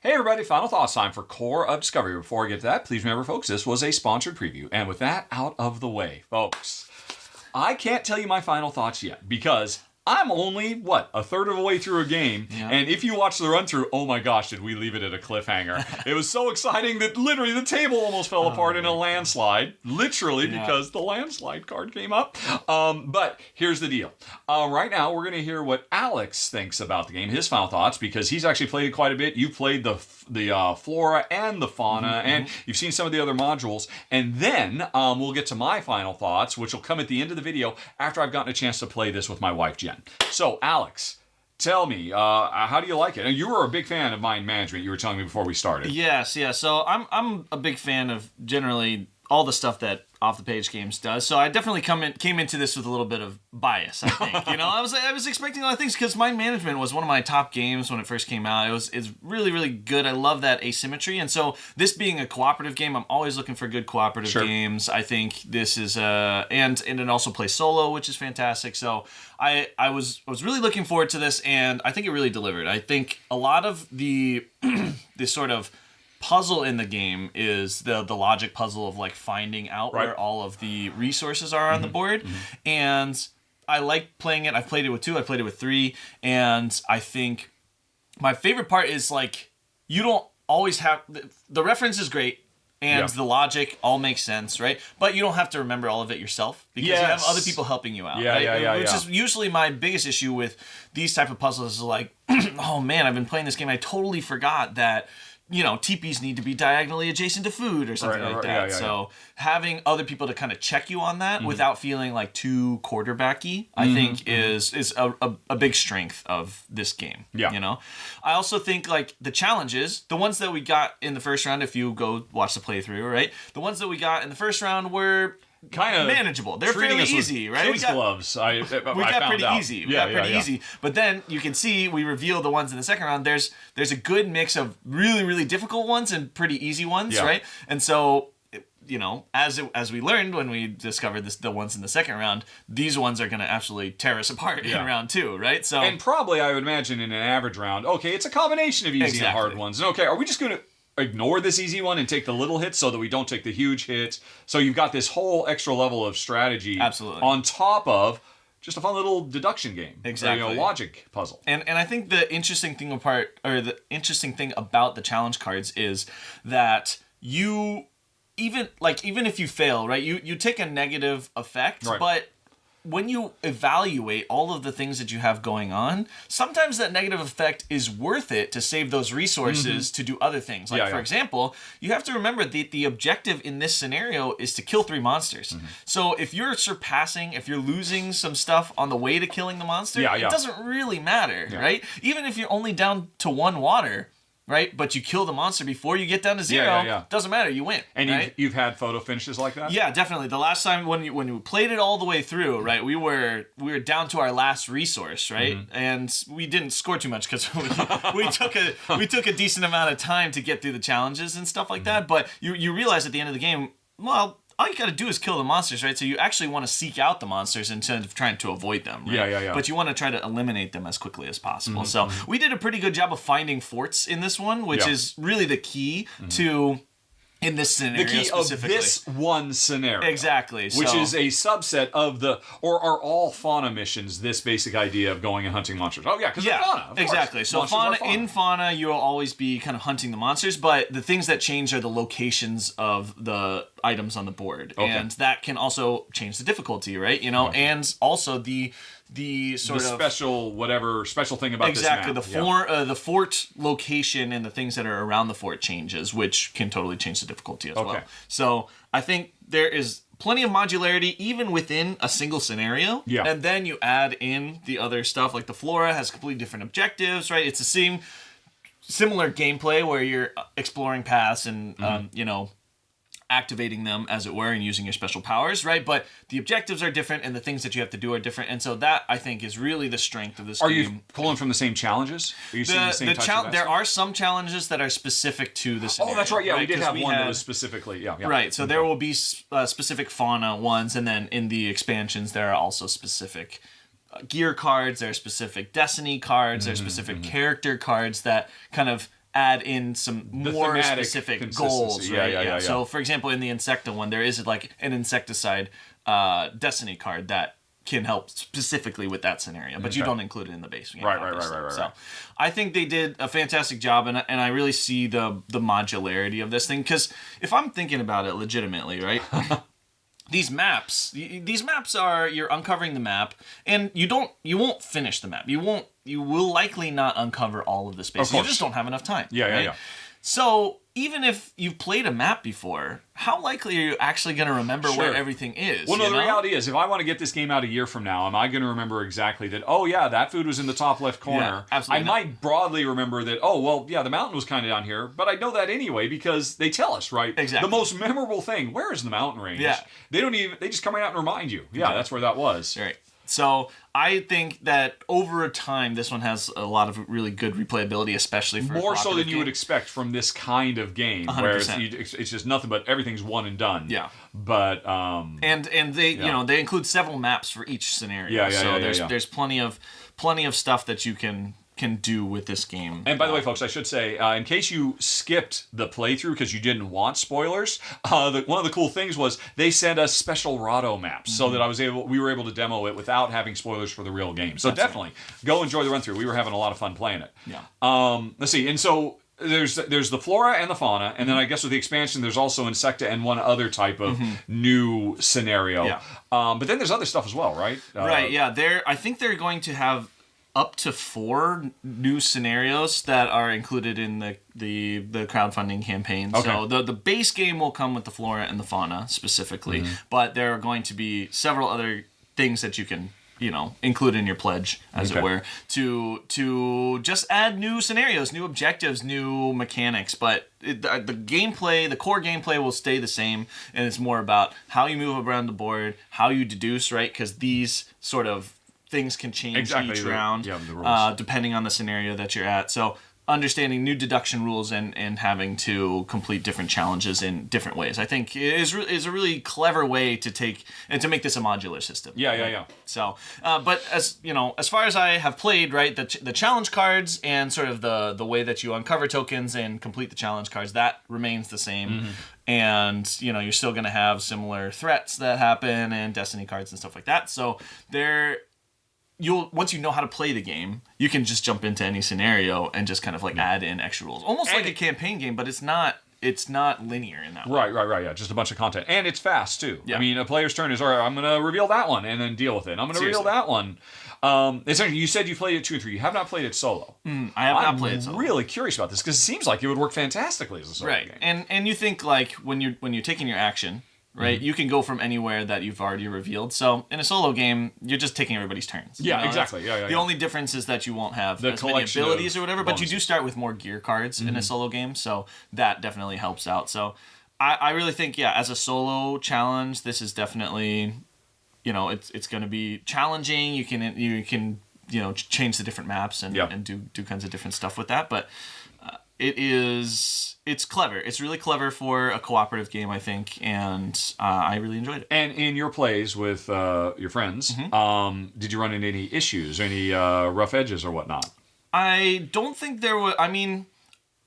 Hey everybody, final thoughts time for Core of Discovery. Before I get to that, please remember folks, this was a sponsored preview. And with that out of the way, folks, I can't tell you my final thoughts yet because I'm only, a third of the way through a game. Yeah. And if you watch the run-through, oh my gosh, did we leave it at a cliffhanger. It was so exciting that literally the table almost fell apart in a landslide. Literally, because the landslide card came up. But here's the deal. Right now, we're going to hear what Alex thinks about the game, his final thoughts, because he's actually played it quite a bit. You played the flora and the fauna, and you've seen some of the other modules. And then we'll get to my final thoughts, which will come at the end of the video after I've gotten a chance to play this with my wife, Jen. So, Alex, tell me, how do you like it? And you were a big fan of mind management, you were telling me before we started. Yes. So I'm a big fan of generally all the stuff that Off the Page Games does. So I definitely came into this with a little bit of bias, I think. I was expecting a lot of things because mind management was one of my top games when it first came out. It's really, really good. I love that asymmetry. And so this being a cooperative game, I'm always looking for good cooperative games. I think this is and it also plays solo, which is fantastic. So I was really looking forward to this, and I think it really delivered. I think a lot of the this sort of puzzle in the game is the logic puzzle of like finding out where all of the resources are on the board. And I like playing it. I've played it with 2, I played it with 3, and I think my favorite part is like you don't always have the reference is great and the logic all makes sense, right? But you don't have to remember all of it yourself because you have other people helping you out, which is usually my biggest issue with these type of puzzles is like, oh man, I've been playing this game, I totally forgot that teepees need to be diagonally adjacent to food or something like that. So having other people to kind of check you on that without feeling like too quarterbacky, I think is a big strength of this game. Yeah. I also think like the challenges, the ones that we got in the first round, if you go watch the playthrough, right? The ones that we got in the first round were kind of manageable. They're fairly easy, right? We got gloves. We got pretty easy. We got pretty easy. But then you can see we reveal the ones in the second round. There's a good mix of really, really difficult ones and pretty easy ones, right? And so as we learned when we discovered the ones in the second round, these ones are going to absolutely tear us apart in round 2, right? So and probably I would imagine in an average round, okay, it's a combination of easy and hard ones. Okay, are we just going to ignore this easy one and take the little hits so that we don't take the huge hits? So you've got this whole extra level of strategy on top of just a fun little deduction game. Exactly. Logic puzzle. And I think the interesting thing about the challenge cards is that you even if you fail, right, you take a negative effect, but when you evaluate all of the things that you have going on, sometimes that negative effect is worth it to save those resources to do other things. Like, for example, you have to remember that the objective in this scenario is to kill 3 monsters. So if you're losing some stuff on the way to killing the monster, it doesn't really matter, right? Even if you're only down to 1 water, right? But you kill the monster before you get down to 0. Doesn't matter. You win. And you've had photo finishes like that? Yeah, definitely. The last time when you played it all the way through, right? We were down to our last resource, right? And we didn't score too much because we took a decent amount of time to get through the challenges and stuff like that. But you realize at the end of the game, well, all you got to do is kill the monsters, right? So you actually want to seek out the monsters instead of trying to avoid them, right? But you want to try to eliminate them as quickly as possible. So we did a pretty good job of finding forts in this one, which is really the key to in this scenario specifically. Of this one scenario. Exactly. Which is a subset of or are all fauna missions this basic idea of going and hunting monsters? Oh, yeah, because fauna, of exactly. Course. So in fauna, you'll always be kind of hunting the monsters, but the things that change are the locations of the items on the board. Okay. And that can also change the difficulty, right? And also the special thing about this map. The fort location and the things that are around the fort changes, which can totally change the difficulty as well. So I think there is plenty of modularity even within a single scenario. Yeah. And then you add in the other stuff, like the flora has completely different objectives, right? It's the same similar gameplay where you're exploring paths and activating them, as it were, and using your special powers, right? But the objectives are different, and the things that you have to do are different, and so that, I think, is really the strength of this game. Are you pulling from the same challenges? Are you seeing the same types of There are some challenges that are specific to the scenario. Oh, that's right. Yeah, we did have one that was specifically, Right, so there will be specific fauna ones, and then in the expansions, there are also specific gear cards, there are specific destiny cards, there are specific character cards that kind of add in some more thematic specific consistency. goals, right? Yeah. So, for example, in the Insecta one, there is like an insecticide destiny card that can help specifically with that scenario, but you don't include it in the base game. Right. So, I think they did a fantastic job, and I really see the modularity of this thing, because if I'm thinking about it legitimately, right? These maps are, you're uncovering the map, and you won't finish the map. You will likely not uncover all of the space. You just don't have enough time. Yeah. So even if you've played a map before, how likely are you actually going to remember where everything is? Well, no, the reality is, if I want to get this game out a year from now, am I going to remember exactly that, oh, yeah, that food was in the top left corner? Yeah, absolutely I might broadly remember that, oh, well, yeah, the mountain was kind of down here, but I know that anyway because they tell us, right? Exactly. The most memorable thing, where is the mountain range? Yeah. They just come right out and remind you. Yeah, that's where that was. Right. So I think that over time, this one has a lot of really good replayability, especially for more a so than you would game. expect from this kind of game, 100%. where it's just nothing but everything's one and done. Yeah. But and they they include several maps for each scenario. Yeah. There's plenty of stuff that you can do with this game. And by the way, folks, I should say, in case you skipped the playthrough because you didn't want spoilers, one of the cool things was they sent us special Rahdo maps so that we were able to demo it without having spoilers for the real game. So definitely go enjoy the run through. We were having a lot of fun playing it. Yeah. Let's see. And so there's the flora and the fauna, and then I guess with the expansion, there's also Insecta and one other type of new scenario. Yeah. But then there's other stuff as well, right? Right. Yeah. I think they're going to have up to 4 new scenarios that are included in the crowdfunding campaign. Okay. So the base game will come with the flora and the fauna specifically, but there are going to be several other things that you can include in your pledge, as it were, to just add new scenarios, new objectives, new mechanics. But the gameplay, the core gameplay will stay the same, and it's more about how you move around the board, how you deduce, right? Because these sort of things can change each round, the rules. depending on the scenario that you're at. So understanding new deduction rules and having to complete different challenges in different ways, I think is a really clever way to take and to make this a modular system. Yeah. So, but as as far as I have played, right, the challenge cards and sort of the way that you uncover tokens and complete the challenge cards, that remains the same. And you're still going to have similar threats that happen and destiny cards and stuff like that. So once you know how to play the game, you can just jump into any scenario and just kind of like add in extra rules, almost like a campaign game, but it's not linear in that way. Right. Yeah, just a bunch of content, and it's fast too. Yeah. I mean, a player's turn is, all right, I'm going to reveal that one and then deal with it. I'm going to reveal that one. You said you played it 2 and 3. You have not played it solo. I have not played it solo. I'm really curious about this because it seems like it would work fantastically as a solo game. And you think like when you're taking your action, right? You can go from anywhere that you've already revealed. So in a solo game, you're just taking everybody's turns. Yeah, exactly. Yeah. The only difference is that you won't have as many abilities or whatever, but you do start with more gear cards in a solo game, so that definitely helps out. So I really think, as a solo challenge, this is definitely, it's going to be challenging. You can change the different maps and do kinds of different stuff with that, but it's clever. It's really clever for a cooperative game, I think, and I really enjoyed it. And in your plays with your friends, did you run into any issues, any rough edges or whatnot? I don't think there was. I mean,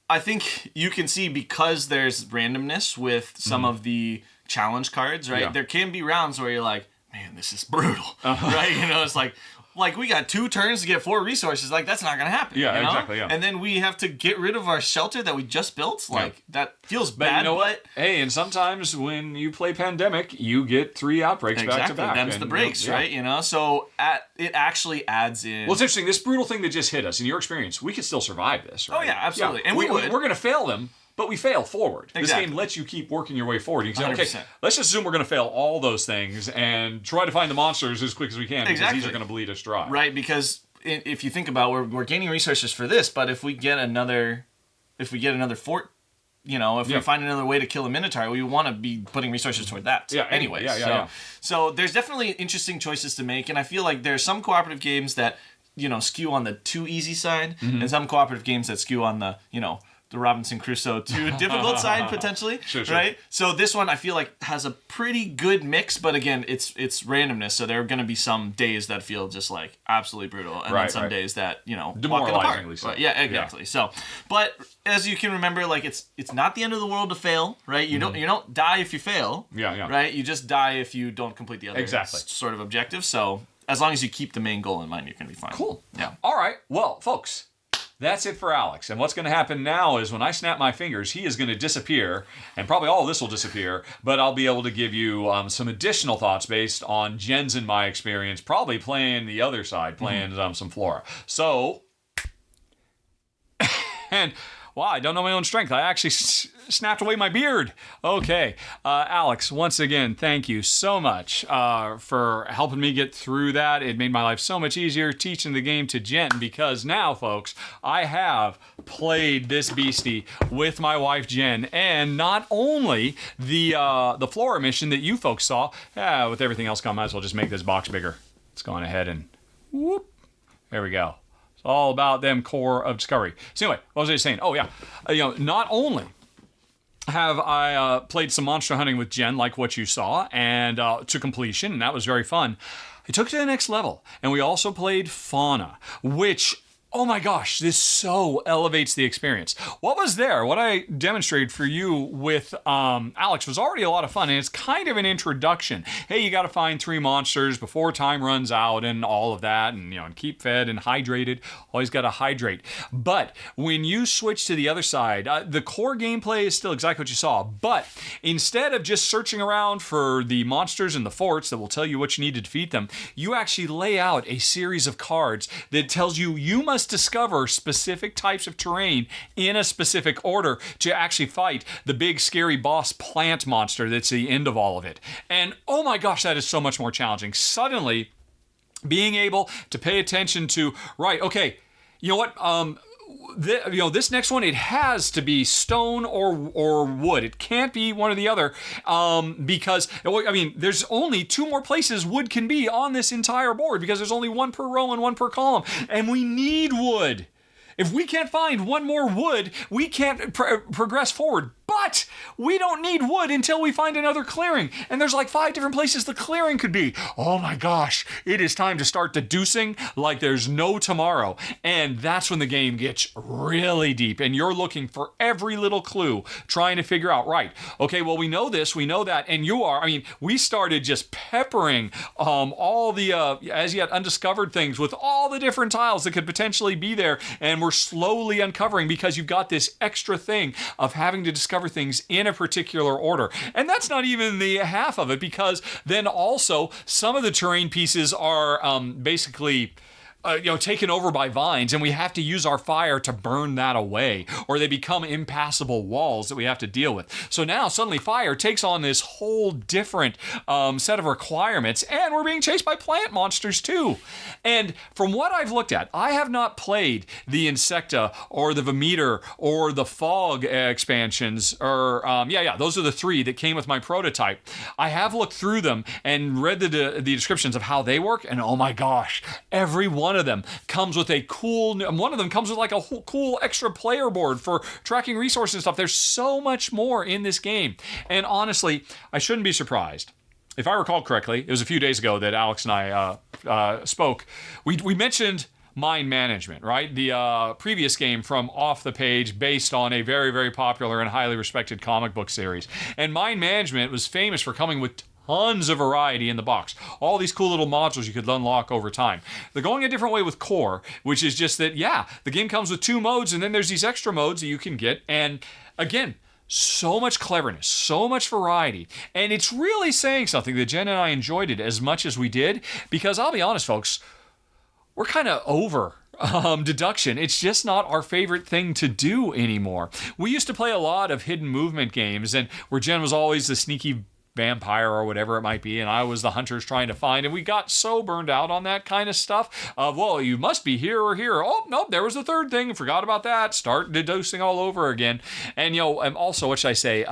I think you can see because there's randomness with some of the challenge cards, right? Yeah. There can be rounds where you're like, man, this is brutal, right? It's like we got 2 turns to get 4 resources. Like, that's not going to happen. Yeah, exactly, yeah. And then we have to get rid of our shelter that we just built. Like, that feels But bad. you know what? Hey, and sometimes when you play Pandemic, you get 3 outbreaks back to back. Them's the breaks, right? So it actually adds in. Well, it's interesting. This brutal thing that just hit us, in your experience, we could still survive this, right? Oh, yeah, absolutely. Yeah. And we would. We're going to fail them. But we fail forward. Exactly. This game lets you keep working your way forward. You can say, 100%. okay, let's just assume we're going to fail all those things and try to find the monsters as quick as we can because these are going to bleed us dry. Right, because if you think about we're gaining resources for this, but if we get another fort, if we find another way to kill a Minotaur, we want to be putting resources toward that. Yeah. Anyway. Yeah. So there's definitely interesting choices to make, and I feel like there's some cooperative games that skew on the too easy side, and some cooperative games that skew on the the Robinson Crusoe to a difficult side potentially, Sure. right? So this one I feel like has a pretty good mix, but again, it's randomness. So there are going to be some days that feel just like absolutely brutal, and then some days that walk in the park. Demoralizingly so. But yeah, exactly. Yeah. So, but as you can remember, like it's not the end of the world to fail, right? You don't die if you fail, right? You just die if you don't complete the other sort of objective. So as long as you keep the main goal in mind, you're going to be fine. Cool. Yeah. All right. Well, folks. That's it for Alex. And what's going to happen now is when I snap my fingers, he is going to disappear, and probably all of this will disappear, but I'll be able to give you some additional thoughts based on Jen's and my experience, probably playing the other side, playing some Flora. So, and wow, I don't know my own strength. I actually snapped away my beard. Okay. Alex, once again, thank you so much for helping me get through that. It made my life so much easier teaching the game to Jen, because now, folks, I have played this beastie with my wife, Jen, and not only the Flora mission that you folks saw, with everything else gone, might as well just make this box bigger. Let's go on ahead and whoop. There we go. It's all about them core of discovery. So anyway, what was I saying? Oh yeah, not only have I played some monster hunting with Jen, like what you saw, and to completion, and that was very fun. I took it to the next level, and we also played fauna, which, oh my gosh, this so elevates the experience. What was there, what I demonstrated for you with Alex was already a lot of fun, and it's kind of an introduction. Hey, you got to find 3 monsters before time runs out and all of that, and and keep fed and hydrated. Always got to hydrate. But when you switch to the other side, the core gameplay is still exactly what you saw, but instead of just searching around for the monsters in the forts that will tell you what you need to defeat them, you actually lay out a series of cards that tells you must discover specific types of terrain in a specific order to actually fight the big scary boss plant monster that's the end of all of it. And oh my gosh, that is so much more challenging. Suddenly, being able to pay attention to, right, okay, you know what, this next one, it has to be stone or wood. It can't be one or the other, because there's only 2 more places wood can be on this entire board, because there's only 1 per row and 1 per column, and we need wood. If we can't find 1 more wood, we can't progress forward. But we don't need wood until we find another clearing. And there's like 5 different places the clearing could be. Oh my gosh, it is time to start deducing like there's no tomorrow. And that's when the game gets really deep. And you're looking for every little clue, trying to figure out, right, okay, well, we know this, we know that. And we started just peppering all the as yet undiscovered things with all the different tiles that could potentially be there. And we're slowly uncovering, because you've got this extra thing of having to discover things in a particular order. And that's not even the half of it, because then also some of the terrain pieces are basically taken over by vines, and we have to use our fire to burn that away, or they become impassable walls that we have to deal with. So now suddenly fire takes on this whole different set of requirements, and we're being chased by plant monsters too. And from what I've looked at, I have not played the Insecta or the Vermeter or the Fog expansions, or those are the 3 that came with my prototype. I have looked through them and read the descriptions of how they work, and oh my gosh, every one of them comes with a cool, one of them comes with like a whole cool extra player board for tracking resources and stuff. There's so much more in this game. And honestly, I shouldn't be surprised. If I recall correctly, it was a few days ago that Alex and I spoke. We mentioned Mind Management, right? The previous game from Off the Page, based on a very, very popular and highly respected comic book series. And Mind Management was famous for coming with tons of variety in the box. All these cool little modules you could unlock over time. They're going a different way with Core, which is just that, the game comes with 2 modes, and then there's these extra modes that you can get. And again, so much cleverness, so much variety. And it's really saying something that Jen and I enjoyed it as much as we did, because I'll be honest, folks, we're kind of over deduction. It's just not our favorite thing to do anymore. We used to play a lot of hidden movement games, and where Jen was always the sneaky vampire or whatever it might be, and I was the hunters trying to find, and we got so burned out on that kind of stuff of, well, you must be here or here. Oh, nope, there was the 3rd thing, forgot about that, start deducing all over again. And and also, what should I say,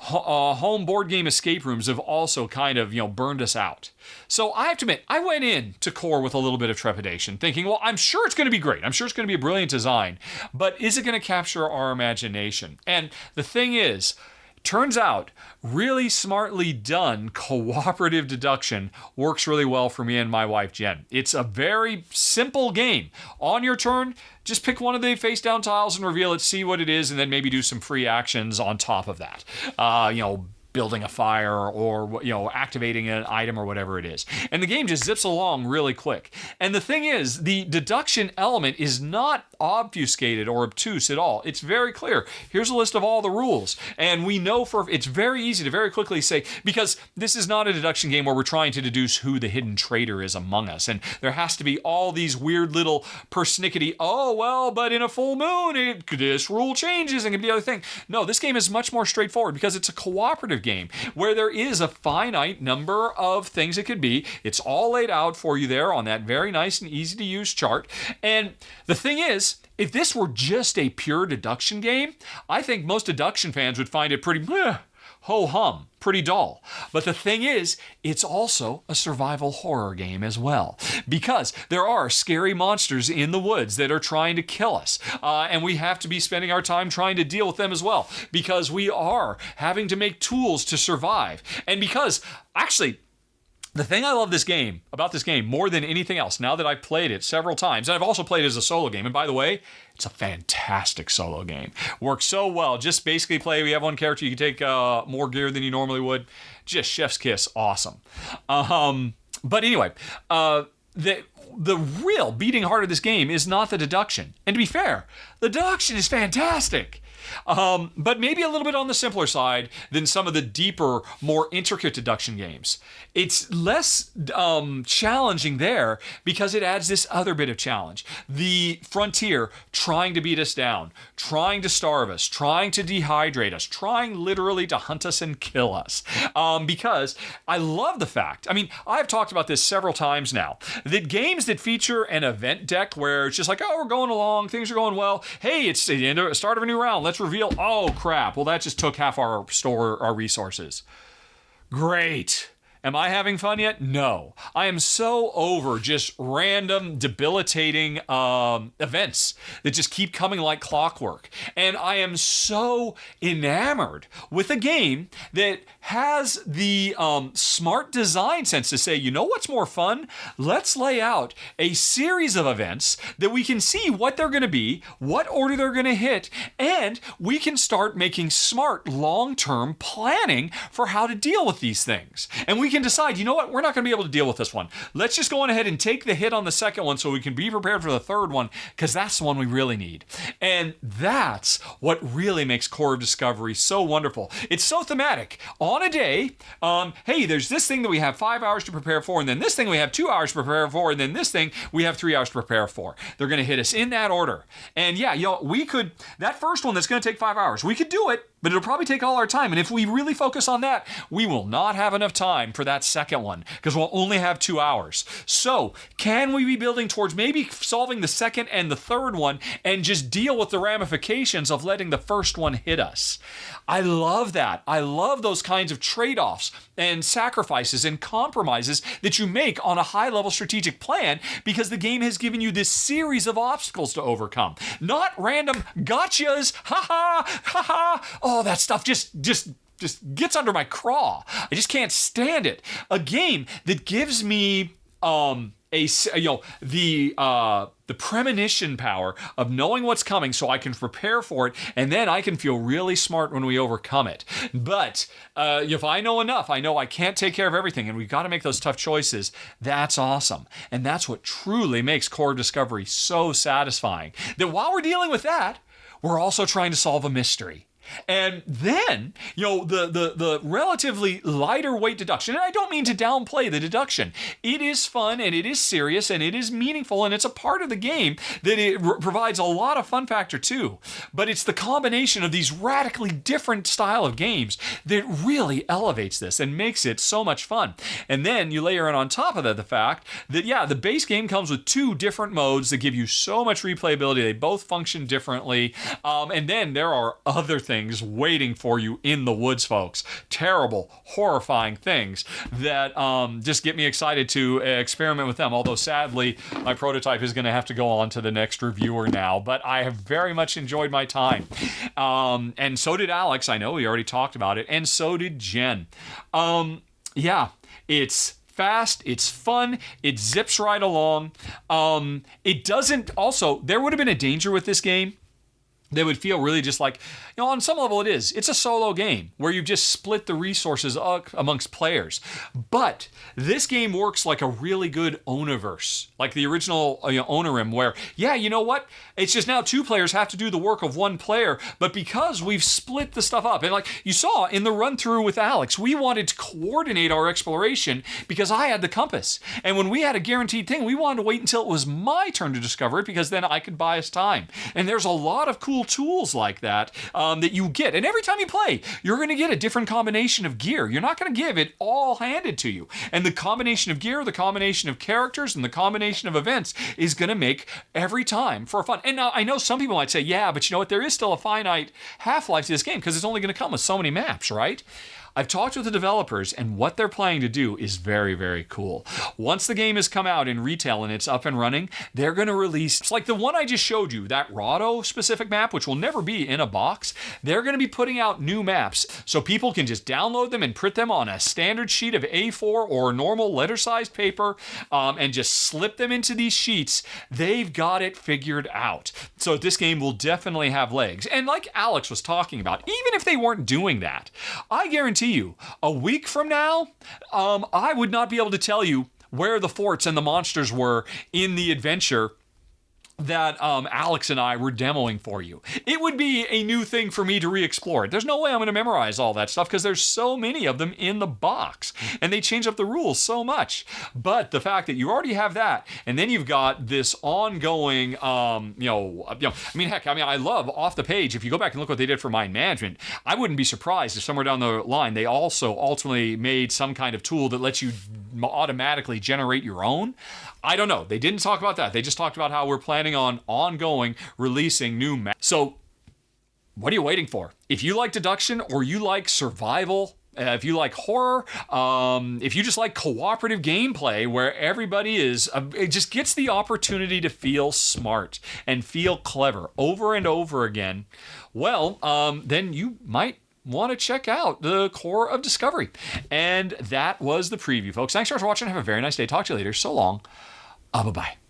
home board game escape rooms have also kind of, burned us out. So I have to admit, I went in to Core with a little bit of trepidation, thinking, well, I'm sure it's going to be great. I'm sure it's going to be a brilliant design, but is it going to capture our imagination? And the thing is, turns out, really smartly done cooperative deduction works really well for me and my wife, Jen. It's a very simple game. On your turn, just pick one of the face down tiles and reveal it, see what it is, and then maybe do some free actions on top of that. Building a fire or, activating an item or whatever it is. And the game just zips along really quick. And the thing is, the deduction element is not obfuscated or obtuse at all. It's very clear. Here's a list of all the rules. And we know it's very easy to very quickly say, because this is not a deduction game where we're trying to deduce who the hidden traitor is among us. And there has to be all these weird little persnickety, but in a full moon, this rule changes and can be the other thing. No, this game is much more straightforward because it's a cooperative game where there is a finite number of things it could be. It's all laid out for you there on that very nice and easy to use chart. And the thing is, if this were just a pure deduction game, I think most deduction fans would find it pretty ho-hum, pretty dull. But the thing is, it's also a survival horror game as well, because there are scary monsters in the woods that are trying to kill us, and we have to be spending our time trying to deal with them as well, because we are having to make tools to survive. And because, actually, the thing I love about this game more than anything else, now that I've played it several times, and I've also played it as a solo game, and by the way, it's a fantastic solo game. Works so well. Just basically we have one character, you can take more gear than you normally would. Just chef's kiss, awesome. But anyway, the real beating heart of this game is not the deduction. And to be fair, the deduction is fantastic. But maybe a little bit on the simpler side than some of the deeper, more intricate deduction games. It's less challenging there because it adds this other bit of challenge. The frontier trying to beat us down, trying to starve us, trying to dehydrate us, trying literally to hunt us and kill us. Because I love the fact, I've talked about this several times now, that games that feature an event deck where it's just like, we're going along, things are going well, hey, it's the start of a new round, let's reveal, oh crap, well that just took half our resources. Great. Am I having fun yet? No. I am so over just random, debilitating events that just keep coming like clockwork. And I am so enamored with a game that has the smart design sense to say, you know what's more fun? Let's lay out a series of events that we can see what they're going to be, what order they're going to hit, and we can start making smart long-term planning for how to deal with these things. And we can decide, you know what, we're not going to be able to deal with this one. Let's just go on ahead and take the hit on the second one so we can be prepared for the third one, because that's the one we really need. And that's what really makes Core of Discovery so wonderful. It's so thematic. On a day, hey, there's this thing that we have 5 hours to prepare for, and then this thing we have 2 hours to prepare for, and then this thing we have 3 hours to prepare for. They're going to hit us in that order. And yeah, we could, that first one that's going to take 5 hours, we could do it, but it'll probably take all our time. And if we really focus on that, we will not have enough time for that second one because we'll only have 2 hours. So can we be building towards maybe solving the second and the third one and just deal with the ramifications of letting the first one hit us? I love that. I love those kinds of trade-offs and sacrifices and compromises that you make on a high-level strategic plan because the game has given you this series of obstacles to overcome. Not random gotchas, oh, that stuff just gets under my craw. I just can't stand it. A game that gives me the premonition power of knowing what's coming so I can prepare for it, and then I can feel really smart when we overcome it. But if I know enough, I know I can't take care of everything, and we've got to make those tough choices. That's awesome. And that's what truly makes Core of Discovery so satisfying. That while we're dealing with that, we're also trying to solve a mystery. And then, the relatively lighter weight deduction, and I don't mean to downplay the deduction. It is fun, and it is serious, and it is meaningful, and it's a part of the game that it provides a lot of fun factor too. But it's the combination of these radically different style of games that really elevates this and makes it so much fun. And then you layer in on top of that the fact that, the base game comes with 2 different modes that give you so much replayability. They both function differently. And then there are other things things waiting for you in the woods, folks. Terrible, horrifying things that just get me excited to experiment with them. Although, sadly, my prototype is going to have to go on to the next reviewer now. But I have very much enjoyed my time. And so did Alex. I know we already talked about it. And so did Jen. Yeah, it's fast, it's fun, it zips right along. It doesn't, also, there would have been a danger with this game. They would feel really just like, on some level it is. It's a solo game where you just split the resources amongst players. But this game works like a really good Oniverse, like the original Onirim, where, you know what? It's just now 2 players have to do the work of 1 player, but because we've split the stuff up, and like you saw in the run-through with Alex, we wanted to coordinate our exploration because I had the compass. And when we had a guaranteed thing, we wanted to wait until it was my turn to discover it because then I could buy us time. And there's a lot of cool tools like that that you get. And every time you play, you're going to get a different combination of gear. You're not going to give it all handed to you. And the combination of gear, the combination of characters, and the combination of events is going to make every time for fun. And now I know some people might say, yeah, but you know what? There is still a finite half-life to this game because it's only going to come with so many maps, right? I've talked with the developers, and what they're planning to do is very, very cool. Once the game has come out in retail and it's up and running, they're going to release, it's like the one I just showed you, that Rahdo specific map, which will never be in a box. They're going to be putting out new maps so people can just download them and print them on a standard sheet of A4 or normal letter-sized paper and just slip them into these sheets. They've got it figured out. So this game will definitely have legs. And like Alex was talking about, even if they weren't doing that, I guarantee you, a week from now, I would not be able to tell you where the forts and the monsters were in the adventure that Alex and I were demoing for you. It would be a new thing for me to re-explore. There's no way I'm going to memorize all that stuff because there's so many of them in the box and they change up the rules so much. But the fact that you already have that and then you've got this ongoing, I love off the page. If you go back and look what they did for mind management, I wouldn't be surprised if somewhere down the line they also ultimately made some kind of tool that lets you automatically generate your own. I don't know. They didn't talk about that. They just talked about how we're planning on ongoing releasing new maps. So what are you waiting for? If you like deduction or you like survival, if you like horror, if you just like cooperative gameplay where everybody it just gets the opportunity to feel smart and feel clever over and over again, well, then you might want to check out the Core of Discovery. And that was the preview, folks. Thanks for watching. Have a very nice day. Talk to you later. So long. Bye-bye.